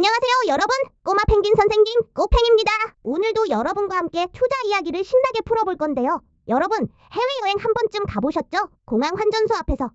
안녕하세요 여러분, 꼬마 펭귄 선생님 꼬팽입니다. 오늘도 여러분과 함께 투자 이야기를 신나게 풀어볼 건데요. 여러분, 해외여행 한 번쯤 가보셨죠? 공항 환전소 앞에서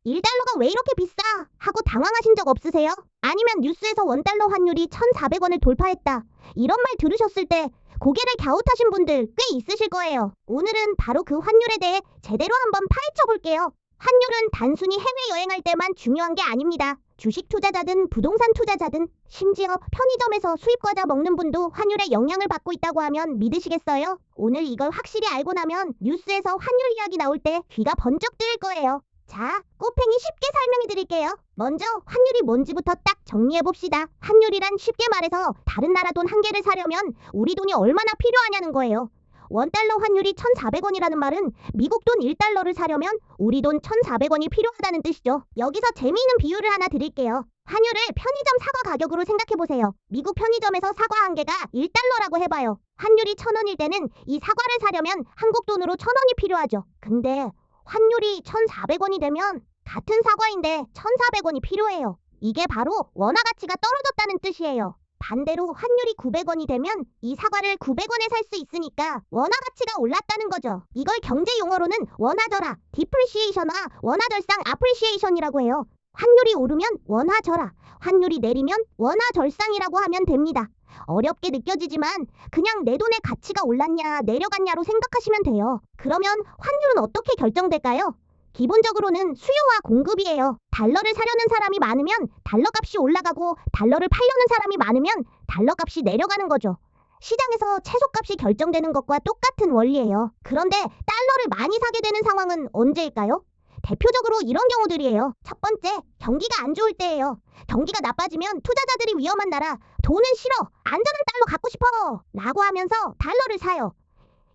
1달러가 왜 이렇게 비싸? 하고 당황하신 적 없으세요? 아니면 뉴스에서 원달러 환율이 1,400원을 돌파했다, 이런 말 들으셨을 때 고개를 갸웃하신 분들 꽤 있으실 거예요. 오늘은 바로 그 환율에 대해 제대로 한번 파헤쳐 볼게요. 환율은 단순히 해외여행할 때만 중요한 게 아닙니다. 주식 투자자든 부동산 투자자든 심지어 편의점에서 수입과자 먹는 분도 환율에 영향을 받고 있다고 하면 믿으시겠어요? 오늘 이걸 확실히 알고 나면 뉴스에서 환율 이야기 나올 때 귀가 번쩍 뜨일 거예요. 자, 꼬팽이 쉽게 설명해 드릴게요. 먼저 환율이 뭔지부터 딱 정리해 봅시다. 환율이란 쉽게 말해서 다른 나라 돈 한 개를 사려면 우리 돈이 얼마나 필요하냐는 거예요. 원달러 환율이 1,400원이라는 말은 미국 돈 1달러를 사려면 우리 돈 1,400원이 필요하다는 뜻이죠. 여기서 재미있는 비유를 하나 드릴게요. 환율을 편의점 사과 가격으로 생각해보세요. 미국 편의점에서 사과 한 개가 1달러라고 해봐요. 환율이 1,000원일 때는 이 사과를 사려면 한국 돈으로 1,000원이 필요하죠. 근데 환율이 1,400원이 되면 같은 사과인데 1,400원이 필요해요. 이게 바로 원화 가치가 떨어졌다는 뜻이에요. 반대로 환율이 900원이 되면 이 사과를 900원에 살 수 있으니까 원화 가치가 올랐다는 거죠. 이걸 경제 용어로는 원화절하, 디프리시에이션과 원화절상, 아프리시에이션이라고 해요. 환율이 오르면 원화절하, 환율이 내리면 원화절상이라고 하면 됩니다. 어렵게 느껴지지만 그냥 내 돈의 가치가 올랐냐 내려갔냐로 생각하시면 돼요. 그러면 환율은 어떻게 결정될까요? 기본적으로는 수요와 공급이에요. 달러를 사려는 사람이 많으면 달러 값이 올라가고 달러를 팔려는 사람이 많으면 달러 값이 내려가는 거죠. 시장에서 채소값이 결정되는 것과 똑같은 원리예요. 그런데 달러를 많이 사게 되는 상황은 언제일까요? 대표적으로 이런 경우들이에요. 첫 번째, 경기가 안 좋을 때예요. 경기가 나빠지면 투자자들이 위험한 나라, 돈은 싫어, 안전한 달러 갖고 싶어 라고 하면서 달러를 사요.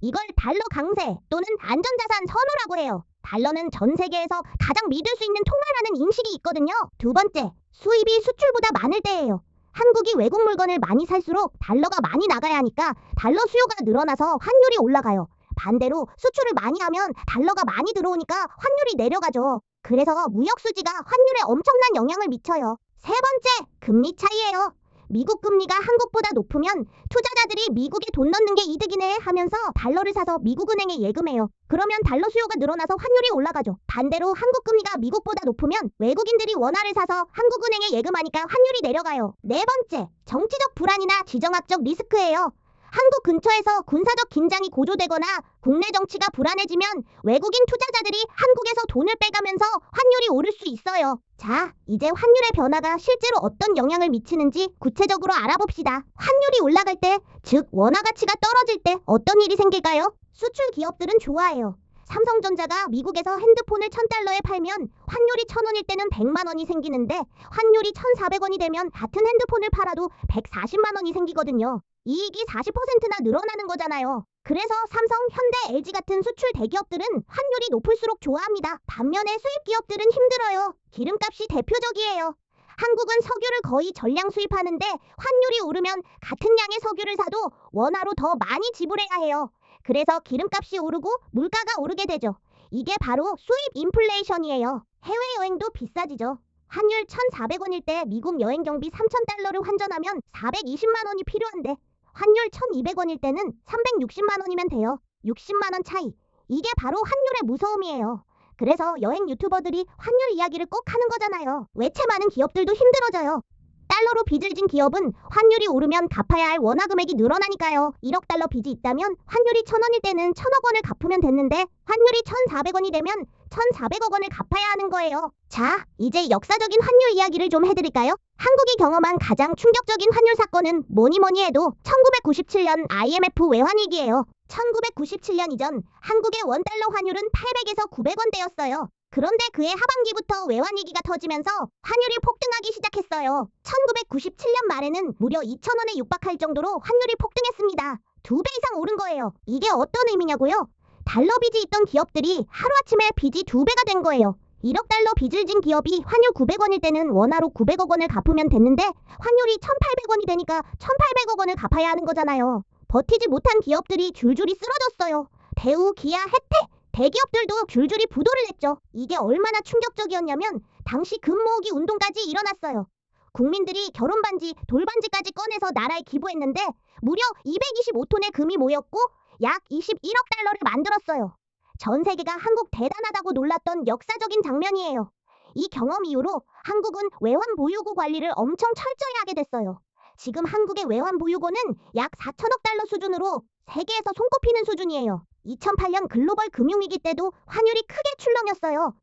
이걸 달러 강세 또는 안전자산 선호라고 해요. 달러는 전 세계에서 가장 믿을 수 있는 통화라는 인식이 있거든요. 두 번째, 수입이 수출보다 많을 때예요. 한국이 외국 물건을 많이 살수록 달러가 많이 나가야 하니까 달러 수요가 늘어나서 환율이 올라가요. 반대로 수출을 많이 하면 달러가 많이 들어오니까 환율이 내려가죠. 그래서 무역 수지가 환율에 엄청난 영향을 미쳐요. 세 번째, 금리 차이예요. 미국 금리가 한국보다 높으면 투자자들이 미국에 돈 넣는 게 이득이네 하면서 달러를 사서 미국은행에 예금해요. 그러면 달러 수요가 늘어나서 환율이 올라가죠. 반대로 한국 금리가 미국보다 높으면 외국인들이 원화를 사서 한국은행에 예금하니까 환율이 내려가요. 네 번째, 정치적 불안이나 지정학적 리스크예요. 한국 근처에서 군사적 긴장이 고조되거나 국내 정치가 불안해지면 외국인 투자자들이 한국에서 돈을 빼가면서 환율이 오를 수 있어요. 자, 이제 환율의 변화가 실제로 어떤 영향을 미치는지 구체적으로 알아봅시다. 환율이 올라갈 때, 즉 원화 가치가 떨어질 때 어떤 일이 생길까요? 수출 기업들은 좋아해요. 삼성전자가 미국에서 핸드폰을 1,000달러에 팔면 환율이 1,000원일 때는 100만 원이 생기는데 환율이 1,400원이 되면 같은 핸드폰을 팔아도 140만 원이 생기거든요. 이익이 40%나 늘어나는 거잖아요. 그래서 삼성, 현대, LG 같은 수출 대기업들은 환율이 높을수록 좋아합니다. 반면에 수입 기업들은 힘들어요. 기름값이 대표적이에요. 한국은 석유를 거의 전량 수입하는데 환율이 오르면 같은 양의 석유를 사도 원화로 더 많이 지불해야 해요. 그래서 기름값이 오르고 물가가 오르게 되죠. 이게 바로 수입 인플레이션이에요. 해외여행도 비싸지죠. 환율 1,400원일 때 미국 여행 경비 3,000달러를 환전하면 420만 원이 필요한데 환율 1,200원일 때는 360만 원이면 돼요. 60만 원 차이. 이게 바로 환율의 무서움이에요. 그래서 여행 유튜버들이 환율 이야기를 꼭 하는 거잖아요. 외채 많은 기업들도 힘들어져요. 달러로 빚을 진 기업은 환율이 오르면 갚아야 할 원화 금액이 늘어나니까요. 1억 달러 빚이 있다면 환율이 1,000원일 때는 1,000억 원을 갚으면 됐는데 환율이 1,400원이 되면 1,400억 원을 갚아야 하는 거예요. 자, 이제 역사적인 환율 이야기를 좀 해드릴까요? 한국이 경험한 가장 충격적인 환율 사건은 뭐니 해도 1997년 IMF 외환위기예요. 1997년 이전 한국의 원달러 환율은 800에서 900원대였어요. 그런데 그해 하반기부터 외환위기가 터지면서 환율이 폭등하기 시작했어요. 1997년 말에는 무려 2,000원에 육박할 정도로 환율이 폭등했습니다. 2배 이상 오른 거예요. 이게 어떤 의미냐고요? 달러 빚이 있던 기업들이 하루아침에 빚이 2배가 된 거예요. 1억 달러 빚을 진 기업이 환율 900원일 때는 원화로 900억 원을 갚으면 됐는데 환율이 1,800원이 되니까 1,800억 원을 갚아야 하는 거잖아요. 버티지 못한 기업들이 줄줄이 쓰러졌어요. 대우, 기아, 혜택, 대기업들도 줄줄이 부도를 냈죠. 이게 얼마나 충격적이었냐면 당시 금 모으기 운동까지 일어났어요. 국민들이 결혼반지, 돌반지까지 꺼내서 나라에 기부했는데 무려 225톤의 금이 모였고 약 21억 달러를 만들었어요. 전 세계가 한국 대단하다고 놀랐던 역사적인 장면이에요. 이 경험 이후로 한국은 외환보유고 관리를 엄청 철저히 하게 됐어요. 지금 한국의 외환보유고는 약 4천억 달러 수준으로 세계에서 손꼽히는 수준이에요. 2008년 글로벌 금융위기 때도 환율이 크게 출렁였어요.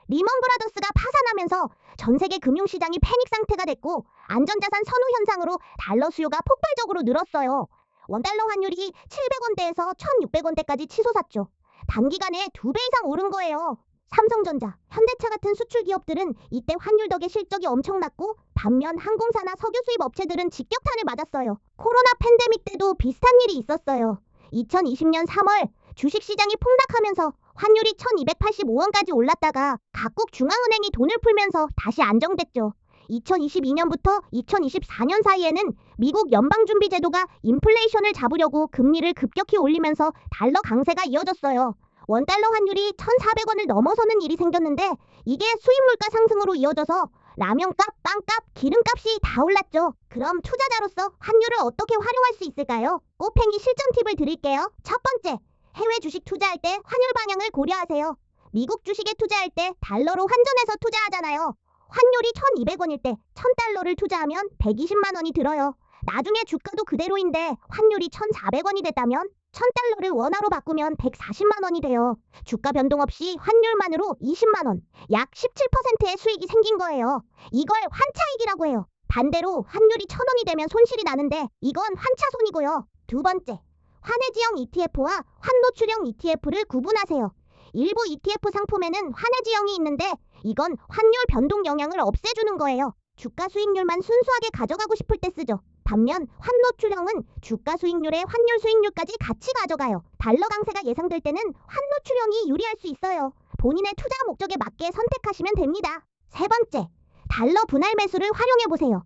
리먼 브라더스가 파산하면서 전 세계 금융시장이 패닉 상태가 됐고 안전자산 선호 현상으로 달러 수요가 폭발적으로 늘었어요. 원달러 환율이 700원대에서 1600원대까지 치솟았죠. 단기간에 2배 이상 오른 거예요. 삼성전자, 현대차 같은 수출 기업들은 이때 환율 덕에 실적이 엄청났고 반면 항공사나 석유 수입 업체들은 직격탄을 맞았어요. 코로나 팬데믹 때도 비슷한 일이 있었어요. 2020년 3월 주식시장이 폭락하면서 환율이 1285원까지 올랐다가 각국 중앙은행이 돈을 풀면서 다시 안정됐죠. 2022년부터 2024년 사이에는 미국 연방준비제도가 인플레이션을 잡으려고 금리를 급격히 올리면서 달러 강세가 이어졌어요. 원달러 환율이 1,400원을 넘어서는 일이 생겼는데 이게 수입 물가 상승으로 이어져서 라면값, 빵값, 기름값이 다 올랐죠. 그럼 투자자로서 환율을 어떻게 활용할 수 있을까요? 꼬팽이 실전 팁을 드릴게요. 첫 번째, 해외 주식 투자할 때 환율 방향을 고려하세요. 미국 주식에 투자할 때 달러로 환전해서 투자하잖아요. 환율이 1,200원일 때 1,000달러를 투자하면 120만 원이 들어요. 나중에 주가도 그대로인데 환율이 1,400원이 됐다면 1,000달러를 원화로 바꾸면 140만 원이 돼요. 주가 변동 없이 환율만으로 20만 원, 약 17%의 수익이 생긴 거예요. 이걸 환차익이라고 해요. 반대로 환율이 1,000원이 되면 손실이 나는데 이건 환차손이고요. 두 번째, 환해지형 ETF와 환노출형 ETF를 구분하세요. 일부 ETF 상품에는 환해지형이 있는데 이건 환율 변동 영향을 없애주는 거예요. 주가 수익률만 순수하게 가져가고 싶을 때 쓰죠. 반면 환노출형은 주가 수익률에 환율 수익률까지 같이 가져가요. 달러 강세가 예상될 때는 환노출형이 유리할 수 있어요. 본인의 투자 목적에 맞게 선택하시면 됩니다. 세 번째, 달러 분할 매수를 활용해보세요.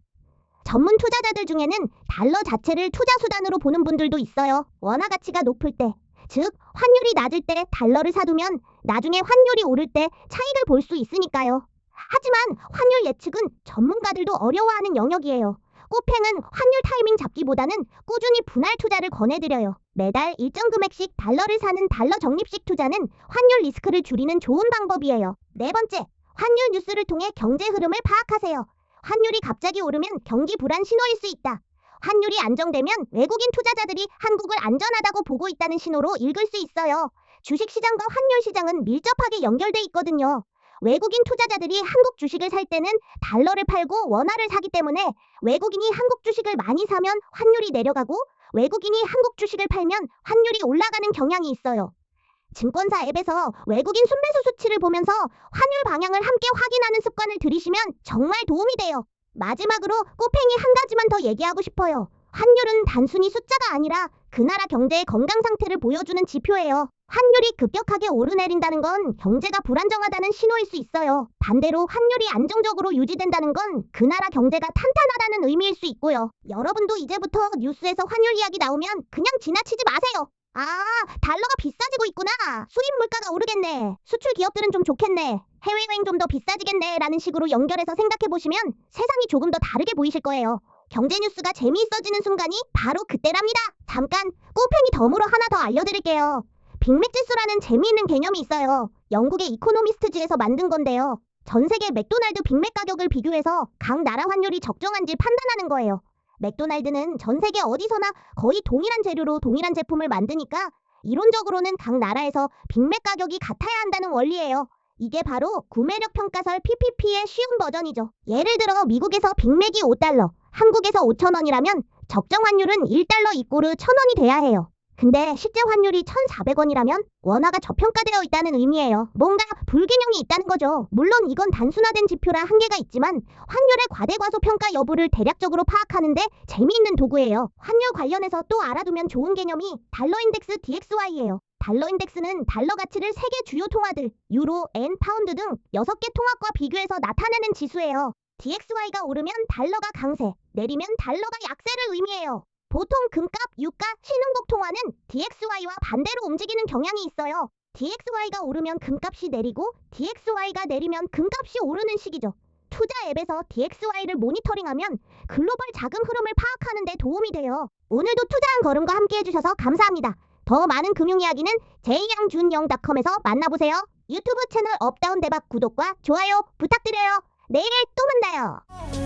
전문 투자자들 중에는 달러 자체를 투자 수단으로 보는 분들도 있어요. 원화 가치가 높을 때, 즉 환율이 낮을 때 달러를 사두면 나중에 환율이 오를 때 차익을 볼 수 있으니까요. 하지만 환율 예측은 전문가들도 어려워하는 영역이에요. 꼬팽은 환율 타이밍 잡기보다는 꾸준히 분할 투자를 권해드려요. 매달 일정 금액씩 달러를 사는 달러 적립식 투자는 환율 리스크를 줄이는 좋은 방법이에요. 네 번째, 환율 뉴스를 통해 경제 흐름을 파악하세요. 환율이 갑자기 오르면 경기 불안 신호일 수 있다. 환율이 안정되면 외국인 투자자들이 한국을 안전하다고 보고 있다는 신호로 읽을 수 있어요. 주식시장과 환율 시장은 밀접하게 연결돼 있거든요. 외국인 투자자들이 한국 주식을 살 때는 달러를 팔고 원화를 사기 때문에 외국인이 한국 주식을 많이 사면 환율이 내려가고 외국인이 한국 주식을 팔면 환율이 올라가는 경향이 있어요. 증권사 앱에서 외국인 순매수 수치를 보면서 환율 방향을 함께 확인하는 습관을 들이시면 정말 도움이 돼요. 마지막으로 꼬팽이 한 가지만 더 얘기하고 싶어요. 환율은 단순히 숫자가 아니라 그 나라 경제의 건강 상태를 보여주는 지표예요. 환율이 급격하게 오르내린다는 건 경제가 불안정하다는 신호일 수 있어요. 반대로 환율이 안정적으로 유지된다는 건 그 나라 경제가 탄탄하다는 의미일 수 있고요. 여러분도 이제부터 뉴스에서 환율 이야기 나오면 그냥 지나치지 마세요. 아, 달러가 비싸지고 있구나. 수입 물가가 오르겠네. 수출 기업들은 좀 좋겠네. 해외여행 좀 더 비싸지겠네. 라는 식으로 연결해서 생각해보시면 세상이 조금 더 다르게 보이실 거예요. 경제 뉴스가 재미있어지는 순간이 바로 그때랍니다. 잠깐, 꼬팽이 덤으로 하나 더 알려드릴게요. 빅맥지수라는 재미있는 개념이 있어요. 영국의 이코노미스트지에서 만든 건데요. 전 세계 맥도날드 빅맥 가격을 비교해서 각 나라 환율이 적정한지 판단하는 거예요. 맥도날드는 전 세계 어디서나 거의 동일한 재료로 동일한 제품을 만드니까 이론적으로는 각 나라에서 빅맥 가격이 같아야 한다는 원리예요. 이게 바로 구매력 평가설 PPP의 쉬운 버전이죠. 예를 들어 미국에서 빅맥이 5달러, 한국에서 5,000원이라면 적정 환율은 1달러 이꼬르 1,000원이 돼야 해요. 근데 실제 환율이 1,400원이라면 원화가 저평가되어 있다는 의미예요. 뭔가 불균형이 있다는 거죠. 물론 이건 단순화된 지표라 한계가 있지만 환율의 과대과소평가 여부를 대략적으로 파악하는데 재미있는 도구예요. 환율 관련해서 또 알아두면 좋은 개념이 달러 인덱스 DXY예요. 달러 인덱스는 달러 가치를 세계 주요 통화들, 유로, 엔, 파운드 등 6개 통화과 비교해서 나타내는 지수예요. DXY가 오르면 달러가 강세, 내리면 달러가 약세를 의미해요. 보통 금값, 유가, 신흥국 통화는 DXY와 반대로 움직이는 경향이 있어요. DXY가 오르면 금값이 내리고 DXY가 내리면 금값이 오르는 식이죠. 투자 앱에서 DXY를 모니터링하면 글로벌 자금 흐름을 파악하는 데 도움이 돼요. 오늘도 투자한 걸음과 함께 해주셔서 감사합니다. 더 많은 금융 이야기는 제이양준영닷컴에서 만나보세요. 유튜브 채널 업다운 대박 구독과 좋아요 부탁드려요. 내일 또 만나요.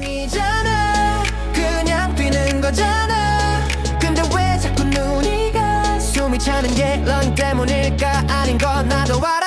이잖아 그냥 뛰는 거잖아. 근데 왜 자꾸 눈이 가? 숨이 차는 게 넌 때문일까? 아닌 건 나도 알아.